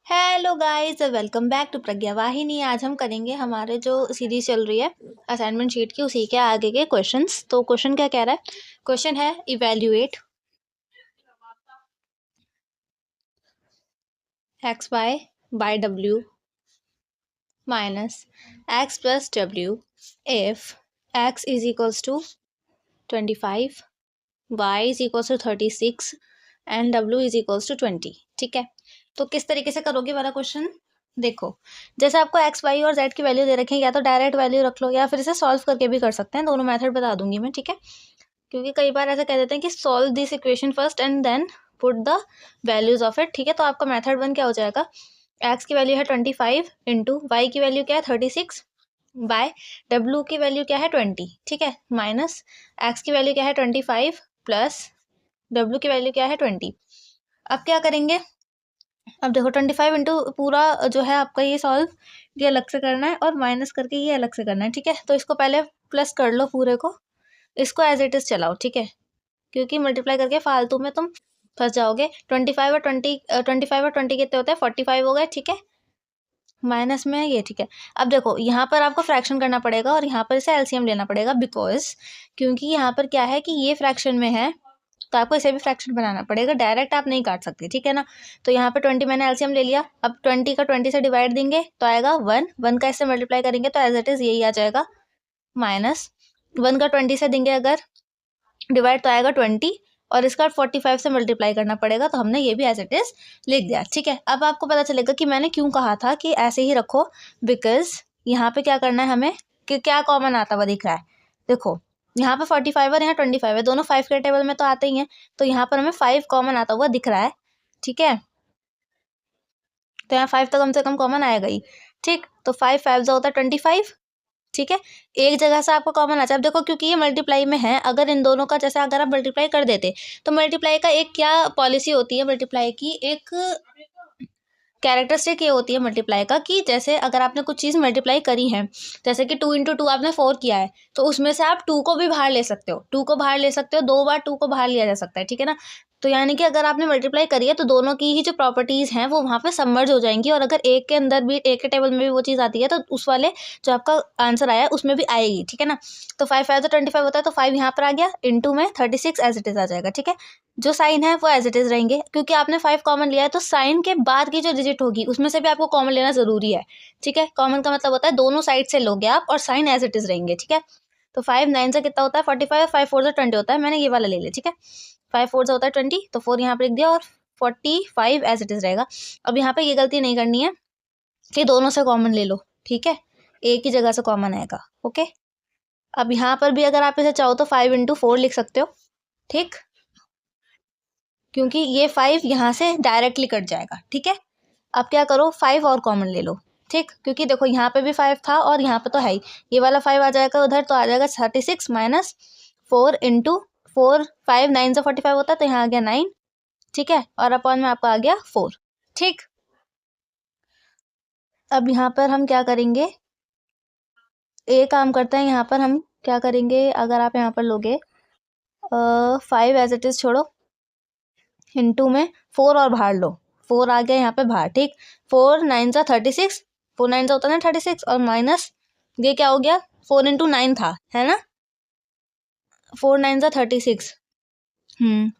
Hello guys, welcome back to Pragya Vahini. आज हम करेंगे हमारे जो सीरीज चल रही है असाइनमेंट शीट की, उसी के आगे के क्वेश्चंस। तो क्वेश्चन क्या कह रहा है? क्वेश्चन है evaluate X Y by W minus X plus W if X is equals to 25, Y is equals to 36 and W is equals to 20। ठीक है, तो किस तरीके से करोगे वाला क्वेश्चन? देखो, जैसे आपको एक्स वाई और जेड की वैल्यू दे रखी है, या तो डायरेक्ट वैल्यू रख लो या फिर इसे सॉल्व करके भी कर सकते हैं। दोनों मेथड बता दूंगी मैं, ठीक है? क्योंकि कई बार ऐसा कह देते हैं कि solve this equation first and then put the values of it. ठीक है, तो आपका मेथड वन क्या हो जाएगा? एक्स की वैल्यू है 25 इंटू वाई की वैल्यू क्या है 36 बाय डब्ल्यू की वैल्यू क्या है 20। ठीक है, माइनस एक्स की वैल्यू क्या है 25 प्लस डब्ल्यू की वैल्यू क्या है 20। अब क्या करेंगे? अब देखो 25 इंटू पूरा जो है आपका ये सॉल्व, ये अलग से करना है और माइनस करके ये अलग से करना है। ठीक है, तो इसको पहले प्लस कर लो पूरे को, इसको एज इट इज चलाओ। ठीक है, क्योंकि मल्टीप्लाई करके फालतू में तुम फंस जाओगे। 25 और 20 कितने होते हैं? 45 हो गए। ठीक है, माइनस में है ये। ठीक है, अब देखो यहाँ पर आपको फ्रैक्शन करना पड़ेगा और यहाँ पर इसे एलसीएम लेना पड़ेगा, बिकॉज क्योंकि यहाँ पर क्या है कि ये फ्रैक्शन में है, तो आपको इसे भी फ्रैक्शन बनाना पड़ेगा। डायरेक्ट आप नहीं काट सकते, ठीक है ना? तो यहाँ पे 20 मैंने एलसीएम ले लिया। अब 20 का 20 से डिवाइड देंगे तो आएगा 1, 1 का इससे मल्टीप्लाई करेंगे तो एज इट इज यही आ जाएगा। माइनस 1 का 20 से देंगे अगर डिवाइड तो आएगा 20, और इसका 45 से मल्टीप्लाई करना पड़ेगा, तो हमने ये भी एज इट इज लिख दिया। ठीक है, अब आपको पता चलेगा कि मैंने क्यों कहा था कि ऐसे ही रखो, बिकॉज यहाँ पे क्या करना है हमें कि क्या कॉमन आता हुआ दिख रहा है। देखो, यहाँ पे 45 और यहाँ 25 है, दोनों 5 के टेबल में तो आते ही हैं, तो यहाँ पर हमें 5 कॉमन आता हुआ दिख रहा है। ठीक है, तो यहाँ 5 तो कम से कम कॉमन आएगा ही। ठीक, तो 5 5 जो होता है 25। ठीक है, एक जगह से आपको कॉमन आ जाए। अब देखो, क्योंकि ये मल्टीप्लाई में है, अगर इन दोनों का जैसे अगर आप मल्टीप्लाई कर देते, तो मल्टीप्लाई का एक क्या पॉलिसी होती है, मल्टीप्लाई की एक कैरेक्टरिस्टिक ये होती है मल्टीप्लाई का, कि जैसे अगर आपने कुछ चीज़ मल्टीप्लाई करी है, जैसे कि 2 इंटू 2 आपने 4 किया है, तो उसमें से आप 2 को भी बाहर ले सकते हो, 2 को बाहर ले सकते हो, 2 बार 2 को बाहर लिया जा सकता है। ठीक है ना? तो यानी कि अगर आपने मल्टीप्लाई करी है, तो दोनों की ही जो प्रॉपर्टीज़ हैं वो वहाँ पे सबमर्ज हो जाएंगी, और अगर एक के अंदर भी, एक के टेबल में भी वो चीज़ आती है, तो उस वाले जो आपका आंसर आया है उसमें भी आएगी। ठीक है ना? तो 5 5 तो 25 होता है, तो 5 यहाँ पर आ गया, इंटू में 36 एज इट इज आ जाएगा। ठीक है, जो साइन है वो एज इट इज रहेंगे, क्योंकि आपने 5 कॉमन लिया है, तो साइन के बाद की जो डिजिट होगी उसमें से भी आपको कॉमन लेना जरूरी है। ठीक है, कॉमन का मतलब होता है दोनों साइड से लोगे आप, और साइन एज इट इज रहेंगे। ठीक है, तो 5 9 से कितना होता है 45, 5 4 से 20 होता है, मैंने ये वाला ले लिया। ठीक है, 5 4 से होता है 20, तो 4 यहाँ पर लिख दिया, और 45 एज इट इज रहेगा। अब यहाँ पे ये गलती नहीं करनी है कि दोनों से कॉमन ले लो। ठीक है, एक ही जगह से कॉमन आएगा। ओके, अब यहाँ पर भी अगर आप इसे चाहो तो 5 इंटू 4 लिख सकते हो। ठीक, क्योंकि ये 5 यहाँ से डायरेक्टली कट जाएगा। ठीक है, अब क्या करो, 5 और कॉमन ले लो। ठीक, क्योंकि देखो यहाँ पे भी 5 था और यहाँ पे तो है ही, ये वाला 5 आ जाएगा उधर, तो आ जाएगा 36 माइनस 4 इंटू 4, 5 9 से 45 होता है, तो यहाँ आ गया 9। ठीक है, और अपॉन में आपका आ गया 4। ठीक, अब यहाँ पर हम क्या करेंगे, एक काम करते हैं, यहाँ पर हम क्या करेंगे, अगर आप यहाँ पर लोगे 5 एज इट इज छोड़ो, इंटू में 4 और बाहर लो, 4 आ गया यहाँ पे बाहर। ठीक, 4 9 सा 36, 4 9 सा होता है ना 36, और माइनस ये क्या हो गया, 4 इंटू 9 था, है ना, 4 9 सा 36।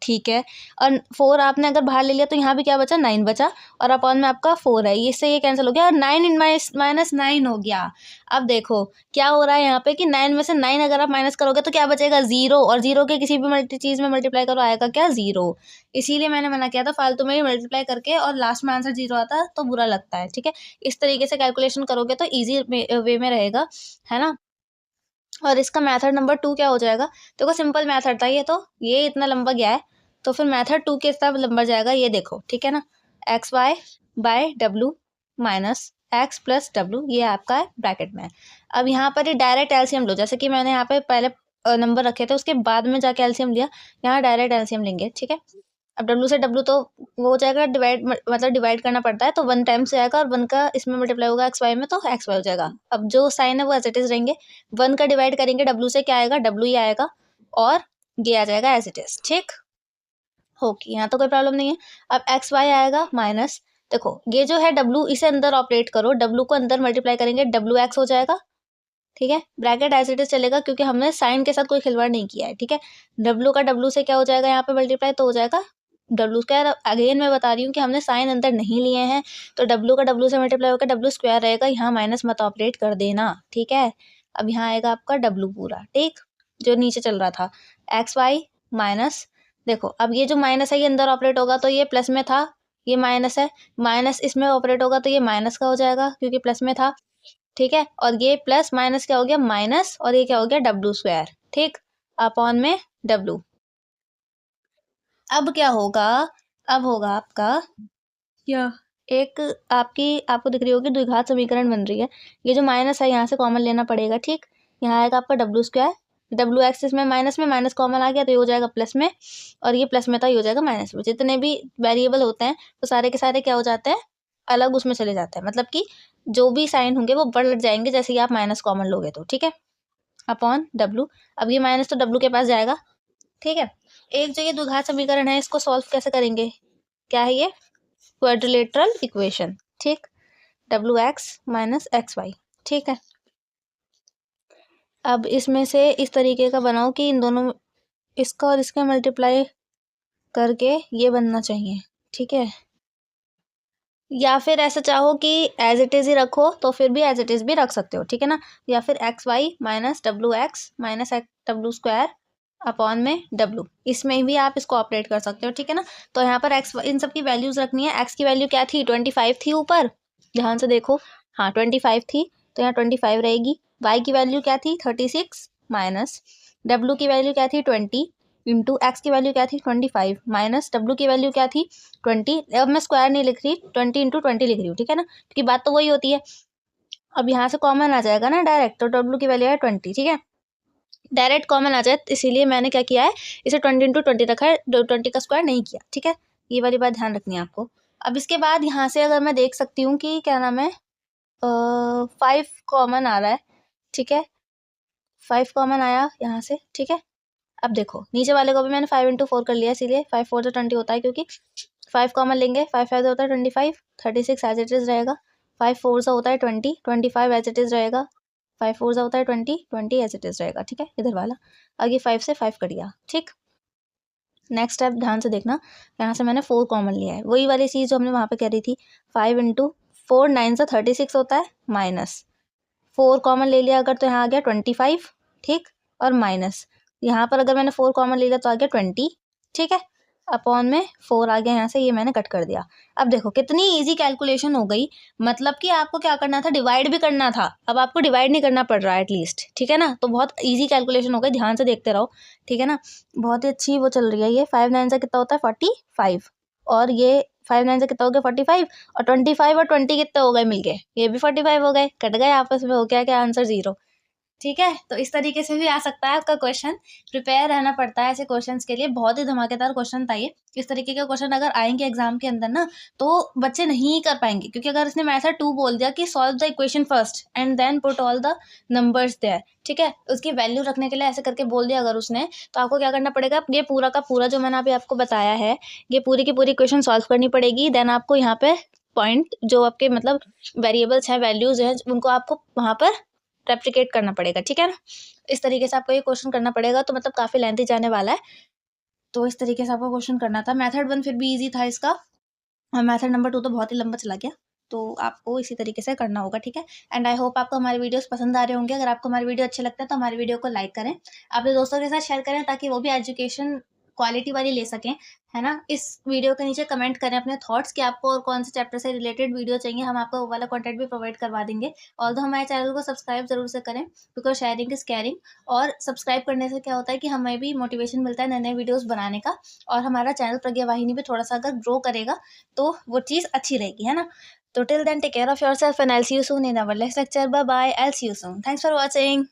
ठीक है, और 4 आपने अगर बाहर ले लिया तो यहाँ भी क्या बचा, 9 बचा, और अपॉन में आपका 4 है, इससे ये कैंसिल हो गया, और 9 इन माइनस 9 हो गया। अब देखो क्या हो रहा है यहाँ पे कि 9 में से 9 अगर आप माइनस करोगे तो क्या बचेगा, 0, और 0 के किसी भी चीज़ में मल्टीप्लाई करो आएगा क्या, 0। इसीलिए मैंने मना किया था फालतू में ही मल्टीप्लाई करके और लास्ट में आंसर 0 आता तो बुरा लगता है। ठीक है, इस तरीके से कैलकुलेशन करोगे तो ईजी वे में रहेगा, है ना? और इसका मेथड नंबर 2 क्या हो जाएगा? देखो, सिंपल मेथड था ये, तो ये इतना लंबा गया है, तो फिर मेथड 2 के साथ लंबा जाएगा, ये देखो। ठीक है ना, X Y by W minus X plus W, ये आपका है ब्रैकेट में। अब यहाँ पर ये डायरेक्ट एलसीएम लो, जैसे कि मैंने यहाँ पे पहले नंबर रखे थे उसके बाद में जाके एलसीएम लिया, यहाँ डायरेक्ट एलसीएम लेंगे। ठीक है, अब डब्ल्यू से डब्ल्यू तो वो हो जाएगा डिवाइड, मतलब डिवाइड करना पड़ता है, तो 1 टाइम से आएगा, और 1 का इसमें मल्टीप्लाई होगा एक्स वाई में, तो एक्स वाई हो जाएगा। अब जो साइन है वो एज इट इज रहेंगे, 1 का डिवाइड करेंगे डब्ल्यू से, क्या आएगा, डब्ल्यू ही आएगा, और ये आ जाएगा एज इट इज। ठीक, ओके, यहाँ तो कोई प्रॉब्लम नहीं है। अब एक्स वाई आएगा माइनस देखो ये जो है W, इसे अंदर ऑपरेट करो, W को अंदर मल्टीप्लाई करेंगे WX हो जाएगा, ठीक है। ब्रैकेट एज इट इज चलेगा क्योंकि हमने साइन के साथ कोई खिलवाड़ नहीं किया है, ठीक है। W का W से क्या हो जाएगा यहाँ पे मल्टीप्लाई, तो हो जाएगा W स्क्वायर। अगेन मैं बता रही हूँ कि हमने साइन अंदर नहीं लिए हैं, तो W का W से मल्टीप्लाई होकर W स्क्वायर रहेगा, यहाँ माइनस मत ऑपरेट कर देना, ठीक है। अब यहाँ आएगा आपका W पूरा, ठीक, जो नीचे चल रहा था XY माइनस, देखो अब ये जो माइनस है ये अंदर ऑपरेट होगा तो ये प्लस में था, ये माइनस है, माइनस इसमें ऑपरेट होगा तो ये माइनस का हो जाएगा क्योंकि प्लस में था, ठीक है। और ये प्लस माइनस क्या हो गया माइनस, और ये क्या हो गया W स्क्वायर, ठीक, अपॉन में W। अब क्या होगा, अब होगा आपका क्या, एक आपको दिख रही होगी द्विघात समीकरण बन रही है, ये जो माइनस है यहाँ से कॉमन लेना पड़ेगा, ठीक। यहाँ आएगा आपका W स्क्वायर, WX इसमें माइनस कॉमन आ गया तो ये हो जाएगा प्लस में, और ये प्लस में था, ये हो जाएगा माइनस में। जितने भी वेरिएबल होते हैं वो सारे के सारे क्या हो जाते हैं, अलग उसमें चले जाते हैं, मतलब कि जो भी साइन होंगे वो बढ़ जाएंगे जैसे कि आप माइनस कॉमन लोगे तो, ठीक है, अपॉन W। अब ये माइनस तो W के पास जाएगा, ठीक है। एक जो ये द्विघात समीकरण है इसको सॉल्व कैसे करेंगे, क्या है ये, क्वाड्रिलेटरल इक्वेशन, ठीक, WX माइनस XY, ठीक है। अब इसमें से इस तरीके का बनाओ कि इन दोनों, इसका और इसका मल्टीप्लाई करके ये बनना चाहिए, ठीक है। या फिर ऐसा चाहो कि एज इट इज़ ही रखो तो फिर भी एज इट इज़ भी रख सकते हो, ठीक है ना। या फिर XY minus WX minus W square upon में W, इसमें भी आप इसको ऑपरेट कर सकते हो, ठीक है ना। तो यहाँ पर X, इन सब की वैल्यूज़ रखनी है। X की वैल्यू क्या थी 25 थी ऊपर, ध्यान से देखो, हाँ 25 थी तो यहाँ 25 रहेगी। Y की वैल्यू क्या थी 36 माइनस W की वैल्यू क्या थी 20 इंटू X की वैल्यू क्या थी 25 माइनस W की वैल्यू क्या थी 20। अब मैं स्क्वायर नहीं लिख रही, 20 इंटू 20 लिख रही हूँ, ठीक है ना, क्योंकि बात तो वही होती है। अब यहाँ से कॉमन आ जाएगा ना डायरेक्ट, तो W की वैल्यू है 20, ठीक है, डायरेक्ट कॉमन आ जाए, इसीलिए मैंने क्या किया है, इसे 20 इंटू 20 रखा है, 20 का स्क्वायर नहीं किया, ठीक है। ये वाली बात ध्यान रखनी है आपको। अब इसके बाद यहाँ से अगर मैं देख सकती हूँ कि क्या नाम है, 5 कॉमन आ रहा है, ठीक है, 5 कॉमन आया यहाँ से, ठीक है। अब देखो नीचे वाले को भी मैंने 5 इंटू 4 कर लिया, इसीलिए 5 4 से 20 होता है, क्योंकि 5 कॉमन लेंगे, 5 5 होता है 25, 36 एज इट इज़ रहेगा, 5 4 से होता है 20, 25 एज इट इज़ रहेगा, 5 4 से होता है 20, 20 एज इट इज़ रहेगा, ठीक है, इधर वाला। आगे 5 से 5 कट गया, ठीक। नेक्स्ट स्टेप ध्यान से देखना, यहाँ से मैंने 4 कॉमन लिया है, वही वाली चीज़ जो हमने वहाँ पे कह रही थी, 5 इंटू 4 9 से 36 होता है, माइनस 4 कॉमन ले लिया अगर तो यहाँ आ गया 25, ठीक, और माइनस यहाँ पर अगर मैंने 4 कॉमन ले लिया तो आ गया 20, ठीक है, अपॉन में 4 आ गया यहाँ से, ये मैंने कट कर दिया। अब देखो कितनी इजी कैलकुलेशन हो गई, मतलब कि आपको क्या करना था, डिवाइड भी करना था, अब आपको डिवाइड नहीं करना पड़ रहा है एटलीस्ट, ठीक है ना। तो बहुत इजी कैलकुलेशन हो गई, ध्यान से देखते रहो, ठीक है ना। बहुत ही अच्छी वो चल रही है ये। 5 9 से कितना होता है 45, और ये 5 9 से कितना हो गया 45, और 25 और 20 कितने हो गए मिलके, ये भी 45 हो गए, कट गए आपस में, हो गया क्या आंसर 0, ठीक है। तो इस तरीके से भी आ सकता है आपका क्वेश्चन, प्रिपेयर रहना पड़ता है ऐसे क्वेश्चंस के लिए। बहुत ही धमाकेदार क्वेश्चन था ये। इस तरीके के क्वेश्चन अगर आएंगे एग्जाम के अंदर ना तो बच्चे नहीं कर पाएंगे, क्योंकि अगर इसने मेथड 2 बोल दिया कि solve the equation first and then put all the numbers there, ठीक है, उसकी वैल्यू रखने के लिए ऐसे करके बोल दिया अगर उसने, तो आपको क्या करना पड़ेगा, ये पूरा का पूरा जो मैंने अभी आपको बताया है, ये पूरी की पूरी इक्वेशन सॉल्व करनी पड़ेगी। देन आपको यहाँ पे पॉइंट जो आपके मतलब वेरिएबल्स हैं, वैल्यूज हैं, उनको आपको वहाँ पर रेप्लिकेट करना पड़ेगा, ठीक है ना। इस तरीके से आपको ये क्वेश्चन करना पड़ेगा, तो मतलब काफ़ी लेंथी जाने वाला है। तो इस तरीके से आपको क्वेश्चन करना था। मेथड 1 फिर भी इजी था इसका, और मेथड नंबर 2 तो बहुत ही लंबा चला गया, तो आपको इसी तरीके से करना होगा, ठीक है। एंड आई होप आपको हमारे वीडियोस पसंद आ रहे होंगे। अगर आपको हमारे वीडियो अच्छे लगते हैं तो हमारे वीडियो को लाइक करें, अपने दोस्तों के साथ शेयर करें, ताकि वो भी एजुकेशन क्वालिटी वाली ले सकें, है ना। इस वीडियो के नीचे कमेंट करें अपने थॉट्स कि आपको और कौन से चैप्टर से रिलेटेड वीडियो चाहिए, हम आपको वो वाला कंटेंट भी प्रोवाइड करवा देंगे। ऑल्दो हमारे चैनल को सब्सक्राइब जरूर से करें, बिकॉज शेयरिंग इज केयरिंग, और सब्सक्राइब करने से क्या होता है कि हमें भी मोटिवेशन मिलता है नए नए वीडियोस बनाने का, और हमारा चैनल प्रज्ञा वाहिनी भी थोड़ा सा अगर ग्रो करेगा तो वो चीज़ अच्छी रहेगी, है ना। तो till then, take care of yourself and I'll see you soon in our next lecture. Bye bye. I'll see you soon. Thanks for watching.